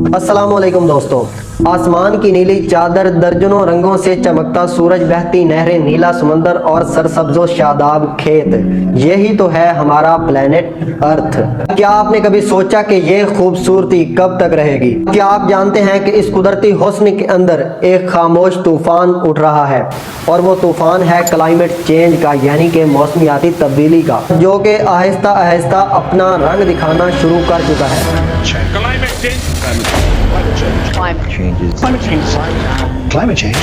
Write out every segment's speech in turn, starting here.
अस्सलामुअलैकुम दोस्तों। आसमान की नीली चादर, दर्जनों रंगों से चमकता सूरज, बहती नहरें, नीला समंदर और सरसब्जो शादाब खेत, यही तो है हमारा प्लेनेट अर्थ। क्या आपने कभी सोचा कि ये खूबसूरती कब तक रहेगी? क्या आप जानते हैं कि इस कुदरती हुस्न के अंदर एक खामोश तूफान उठ रहा है, और वो तूफान है क्लाइमेट चेंज का, यानी कि मौसमियाती तब्दीली का, जो कि आहिस्ता आहिस्ता अपना रंग दिखाना शुरू कर चुका है। Climate change.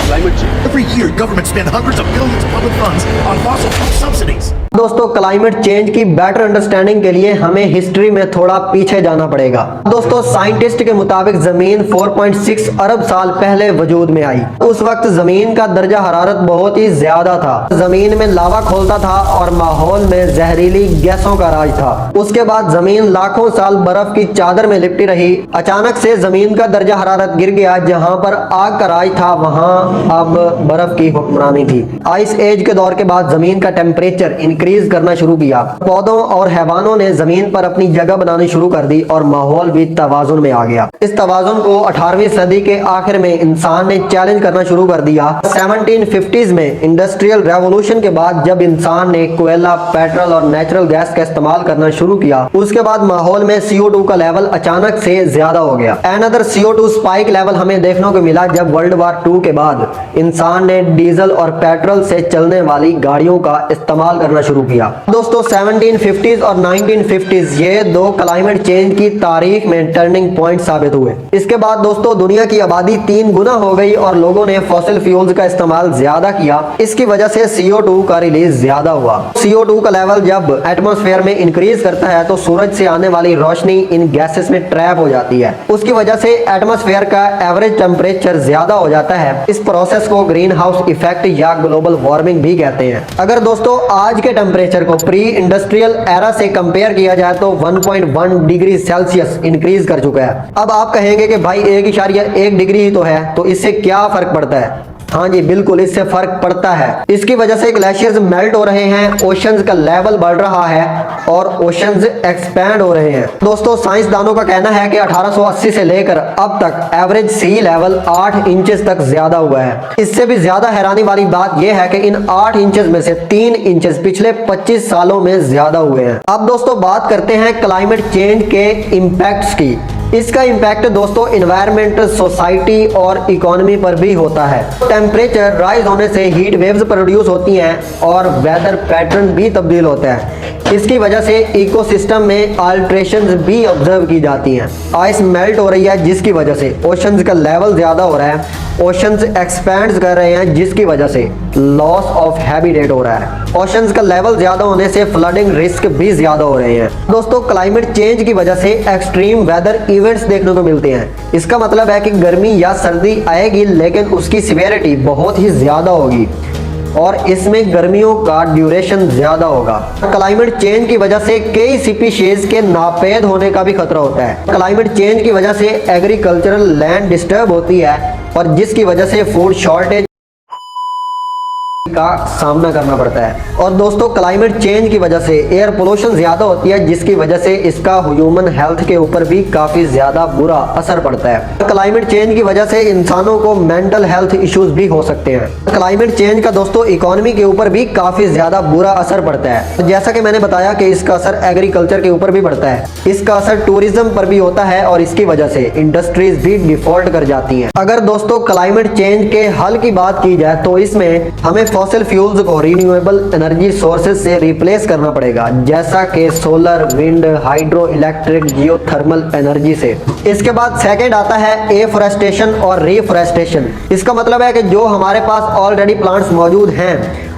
Every year, governments spend hundreds of billions of public funds on fossil fuel subsidies. दोस्तों, क्लाइमेट चेंज की बेटर अंडरस्टैंडिंग के लिए हमें हिस्ट्री में थोड़ा पीछे जाना पड़ेगा। दोस्तों, साइंटिस्ट के मुताबिक जमीन 4.6 अरब साल पहले वजूद में आई। उस वक्त जमीन का दर्जा हरारत बहुत ही ज्यादा था। जमीन में लावा खोलता था और माहौल में जहरीली गैसों का राज था। उसके बाद जमीन लाखों साल बर्फ की चादर में लिपटी रही। अचानक से जमीन का दर्जा हरारत गिर गया। जहां पर आग का राज था, वहां अब बर्फ की हुक्मरानी थी। आइस एज के दौर के बाद जमीन का टेम्परेचर इंक्रीज करना शुरू किया। पौधों और हैवानों ने जमीन पर अपनी जगह बनानी शुरू कर दी और माहौल भी तवाजुन में आ गया। इस तवाजुन को 18वीं सदी के आखिर में इंसान ने चैलेंज करना शुरू कर दिया। 1750s में इंडस्ट्रियल रेवोल्यूशन के बाद जब इंसान ने कोयला, पेट्रोल और नेचुरल गैस का इस्तेमाल करना शुरू किया, उसके बाद माहौल में CO2 का लेवल अचानक से ज्यादा हो गया। अनदर CO2 स्पाइक लेवल हमें देखने को मिला जब वर्ल्ड वार 2 के बाद इंसान ने डीजल और पेट्रोल से चलने वाली गाड़ियों का इस्तेमाल करना शुरू किया। दोस्तों, 1750s और 1950s ये दो क्लाइमेट चेंज की तारीख में टर्निंग पॉइंट साबित हुए। इसके बाद दोस्तों, दुनिया की आबादी 3 गुना हो गई और लोगों ने फॉसिल फ्यूल्स का इस्तेमाल ज्यादा किया। इसकी वजह से CO2 का रिलीज ज्यादा हुआ। CO2 का लेवल जब एटमॉस्फेयर में इंक्रीज करता है तो सूरज से आने वाली रोशनी इन गैसेस में ट्रैप हो जाती है। उसकी वजह से एटमॉस्फेयर का एवरेज टेम्परेचर ज्यादा हो जाता है। इस प्रोसेस को ग्रीन हाउस इफेक्ट या ग्लोबल वार्मिंग भी कहते हैं। अगर दोस्तों आज के टेम्परेचर को प्री इंडस्ट्रियल एरा से कंपेयर किया जाए तो 1.1 डिग्री सेल्सियस इंक्रीज कर चुका है। अब आप कहेंगे कि भाई 1.1 डिग्री ही तो है, तो इससे क्या फर्क पड़ता है? हाँ जी, बिल्कुल इससे फर्क पड़ता है। इसकी वजह से ग्लेशियर्स मेल्ट हो रहे हैं, ओशंस का लेवल बढ़ रहा है और ओशंस एक्सपैंड हो रहे हैं। दोस्तों, साइंसदानों का कहना है कि 1880 से लेकर अब तक एवरेज सी लेवल 8 इंचेस तक ज्यादा हुआ है। इससे भी ज्यादा हैरानी वाली बात यह है कि इन 8 इंचेस में से 3 इंचेस पिछले 25 सालों में ज्यादा हुए हैं। अब दोस्तों बात करते हैं क्लाइमेट चेंज के इम्पैक्ट्स की। इसका इम्पैक्ट दोस्तों इन्वायरमेंट, सोसाइटी और इकोनॉमी पर भी होता है। टेम्परेचर राइज होने से हीट वेव्स प्रोड्यूस होती हैं और वेदर पैटर्न भी तब्दील होता है। इसकी वजह से इकोसिस्टम में अल्ट्रेशंस भी ऑब्जर्व की जाती हैं। आइस मेल्ट हो रही है जिसकी वजह से ओशंस का लेवल ज्यादा हो रहा है। ओशंस एक्सपैंड कर रहे हैं जिसकी वजह से लॉस ऑफ हैबिटेट हो रहा है। ओशंस का लेवल ज्यादा होने से फ्लडिंग रिस्क भी ज्यादा हो रहे हैं। दोस्तों, क्लाइमेट चेंज की वजह से एक्सट्रीम वेदर इवेंट्स देखने को मिलते हैं। इसका मतलब है कि गर्मी या सर्दी आएगी लेकिन उसकी सिवियरिटी बहुत ही ज्यादा होगी और इसमें गर्मियों का ड्यूरेशन ज्यादा होगा। क्लाइमेट चेंज की वजह से कई स्पीशीज के नापैद होने का भी खतरा होता है। क्लाइमेट चेंज की वजह से एग्रीकल्चरल लैंड डिस्टर्ब होती है और जिसकी वजह से फूड शॉर्टेज का सामना करना पड़ता है। और दोस्तों, क्लाइमेट चेंज की वजह से एयर पोल्यूशन ज्यादा होती है जिसकी वजह से इसका ह्यूमन हेल्थ के ऊपर भी काफी ज्यादा बुरा असर पड़ता है। क्लाइमेट चेंज की वजह से इंसानों को मेंटल हेल्थ इश्यूज भी हो सकते हैं। क्लाइमेट चेंज का दोस्तों इकोनॉमी के ऊपर भी काफी ज्यादा बुरा असर पड़ता है। जैसा कि मैंने बताया कि इसका असर एग्रीकल्चर के ऊपर भी पड़ता है। इसका असर टूरिज्म पर भी होता है और इसकी वजह से इंडस्ट्रीज भी डिफॉल्ट कर जाती हैं। अगर दोस्तों क्लाइमेट चेंज के हल की बात की जाए तो इसमें हमें फॉसिल फ्यूल्स को रिन्यूएबल एनर्जी सोर्सेज से रिप्लेस करना पड़ेगा, जैसा कि solar, wind, hydro electric, geothermal energy से। इसके बाद सेकंड आता है एफोरेस्टेशन और रीफोरेस्टेशन। इसका मतलब है कि जो हमारे पास ऑलरेडी प्लांट्स मौजूद हैं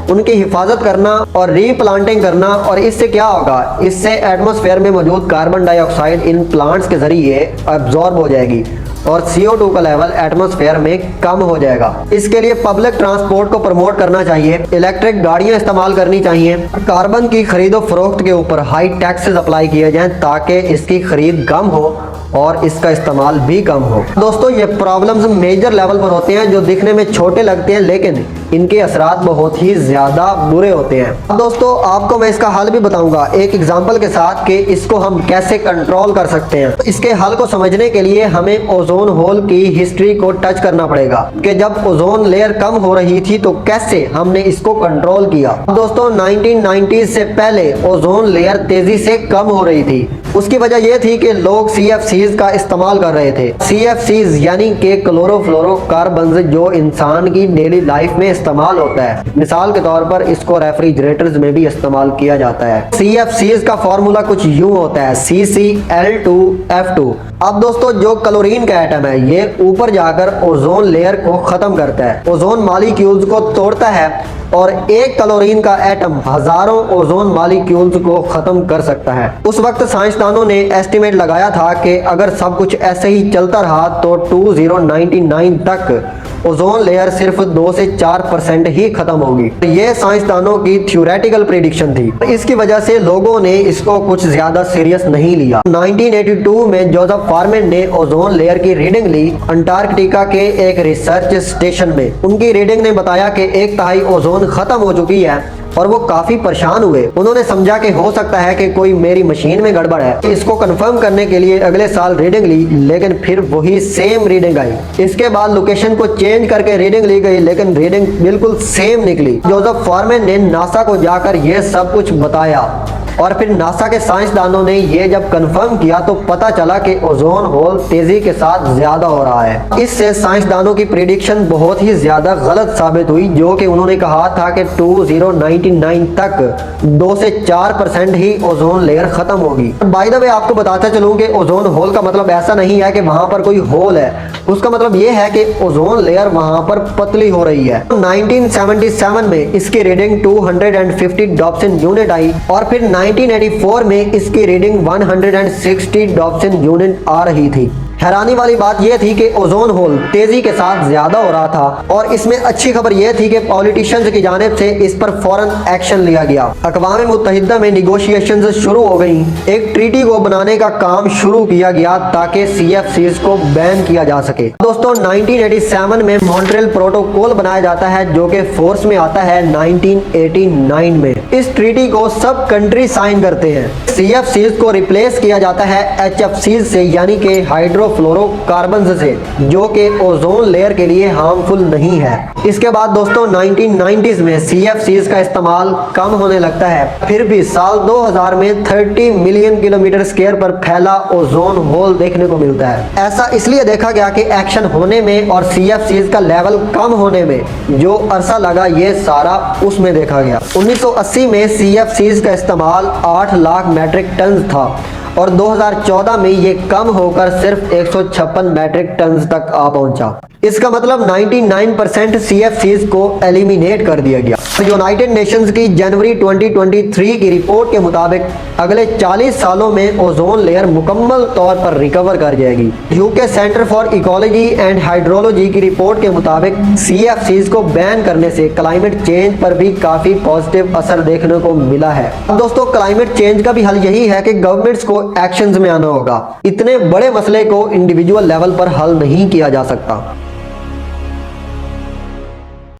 उनकी हिफाजत करना और रीप्लांटिंग करना। और इससे क्या होगा? इससे एटमॉस्फेयर में मौजूद कार्बन डाइऑक्साइड इन प्लांट्स के जरिए अब्जॉर्ब हो जाएगी और CO2 का लेवल एटमॉस्फेयर में कम हो जाएगा। इसके लिए पब्लिक ट्रांसपोर्ट को प्रमोट करना चाहिए, इलेक्ट्रिक गाड़ियां इस्तेमाल करनी चाहिए। कार्बन की खरीदो फरोख्त के ऊपर हाई टैक्सेस अप्लाई किए जाएं ताकि इसकी खरीद कम हो और इसका इस्तेमाल भी कम हो। दोस्तों, ये प्रॉब्लम्स मेजर लेवल पर होते हैं जो दिखने में छोटे लगते हैं लेकिन इनके असरात बहुत ही ज्यादा बुरे होते हैं। अब दोस्तों आपको मैं इसका हल भी बताऊंगा एक एग्जांपल के साथ कि इसको हम कैसे कंट्रोल कर सकते हैं। तो इसके हल को समझने के लिए हमें ओजोन होल की हिस्ट्री को टच करना पड़ेगा कि जब ओजोन लेयर कम हो रही थी तो कैसे हमने इसको कंट्रोल किया। दोस्तों 1990 से पहले ओजोन लेयर तेजी से कम हो रही थी। उसकी वजह यह थी कि लोग CFCs का इस्तेमाल कर रहे थे। CFCs यानी कि क्लोरोफ्लोरोकार्बन्स जो इंसान की डेली लाइफ में इस्तेमाल होता है। मिसाल के तौर पर इसको रेफ्रिजरेटर्स में भी इस्तेमाल किया जाता है। CFCs का फॉर्मूला कुछ यूं होता है CCl2F2। अब दोस्तों जो क्लोरीन का एटम है ये ऊपर जाकर ओजोन लेयर को खत्म करता है, ओजोन मॉलिक्यूल्स को तोड़ता है और एक क्लोरीन का एटम हजारों ओजोन मॉलिक्यूल्स को खत्म कर सकता है। उस वक्त साइंसदानों ने एस्टिमेट लगाया था कि अगर सब कुछ ऐसे ही चलता रहा तो 2099 तक ओजोन लेयर सिर्फ 2 से 4% ही खत्म होगी। ये साइंसदानों की थ्योरेटिकल प्रेडिक्शन थी। इसकी वजह से लोगों ने इसको कुछ ज्यादा सीरियस नहीं लिया। 1982 में जोसेफ फारमैन ने ओजोन लेयर की रीडिंग ली अंटार्कटिका के एक रिसर्च स्टेशन में। उनकी रीडिंग ने बताया कि 1/3 ओजोन खत्म हो चुकी है और वो काफी परेशान हुए। उन्होंने समझा कि हो सकता है कि कोई मेरी मशीन में गड़बड़ है। इसको कंफर्म करने के लिए अगले साल रीडिंग ली, लेकिन फिर वही सेम रीडिंग आई। इसके बाद लोकेशन को चेंज करके रीडिंग ली गई, लेकिन रीडिंग बिल्कुल सेम निकली। जोसेफ फारमैन ने नासा को जाकर ये सब कुछ बताया और फिर नासा के साइंसदानों ने ये जब कंफर्म किया तो पता चला कि ओजोन होल तेजी के साथ ज्यादा हो रहा है। इससे साइंसदानों की प्रेडिक्शन बहुत ही ज्यादा गलत साबित हुई, जो कि उन्होंने कहा था कि 2099 तक 2 से 4% ही ओजोन लेयर खत्म होगी। बाय द वे आपको बताता चलूं कि ओजोन होल का मतलब ऐसा नहीं है कि वहां पर कोई होल है। उसका मतलब ये है कि ओजोन लेयर वहां पर पतली हो रही है। 1977 में इसकी रीडिंग 250 डॉप्सन यूनिट आई और फिर 1984 में इसकी रीडिंग 160 डॉप्सन यूनिट आ रही थी। हैरानी वाली बात यह थी कि ओजोन होल तेजी के साथ ज्यादा हो रहा था और इसमें अच्छी खबर यह थी कि पॉलिटिशियंस की जानिब से इस पर फौरन एक्शन लिया गया। अक़वाम मुत्तहिदा में निगोशिएशंस शुरू हो गई। एक ट्रीटी को बनाने का काम शुरू किया गया ताकि CFCs को बैन किया जा सके। दोस्तों 1987 में मॉन्ट्रियल प्रोटोकॉल बनाया जाता है जो कि फोर्स में आता है 1989 में। इस ट्रीटी को सब कंट्री साइन करते हैं। CFCs को रिप्लेस किया जाता है HFCs से यानी कि हाइड्रोफ्लोरोकार्बन्स से, जो कि ओजोन लेयर के लिए हार्मफुल नहीं है। इसके बाद दोस्तों 1990s में CFCs का इस्तेमाल कम होने लगता है। फिर भी साल 2000 में 30 मिलियन किलोमीटर स्क्वायर पर फैला ओजोन होल देखने को मिलता है। ऐसा इसलिए देखा गया कि एक्शन होने में और CFCs का लेवल कम होने में जो अरसा लगा ये सारा उसमें देखा गया। 1980 में CFCs का इस्तेमाल 8 लाख मैट्रिक टन था और 2014 में ये कम होकर सिर्फ 156 मैट्रिक टन तक आ पहुंचा। इसका मतलब 99% CFCs को एलिमिनेट कर दिया गया। यूनाइटेड नेशंस की जनवरी 2023 की रिपोर्ट के मुताबिक अगले 40 सालों में ओजोन लेयर मुकम्मल तौर पर रिकवर कर जाएगी। UK centre for ecology and hydrology की रिपोर्ट के मुताबिक CFCs को बैन करने से क्लाइमेट चेंज पर भी काफी पॉजिटिव असर देखने को मिला है। दोस्तों क्लाइमेट चेंज का भी हल यही है कि गवर्नमेंट्स को एक्शंस में आना होगा। इतने बड़े मसले को इंडिविजुअल लेवल पर हल नहीं किया जा सकता।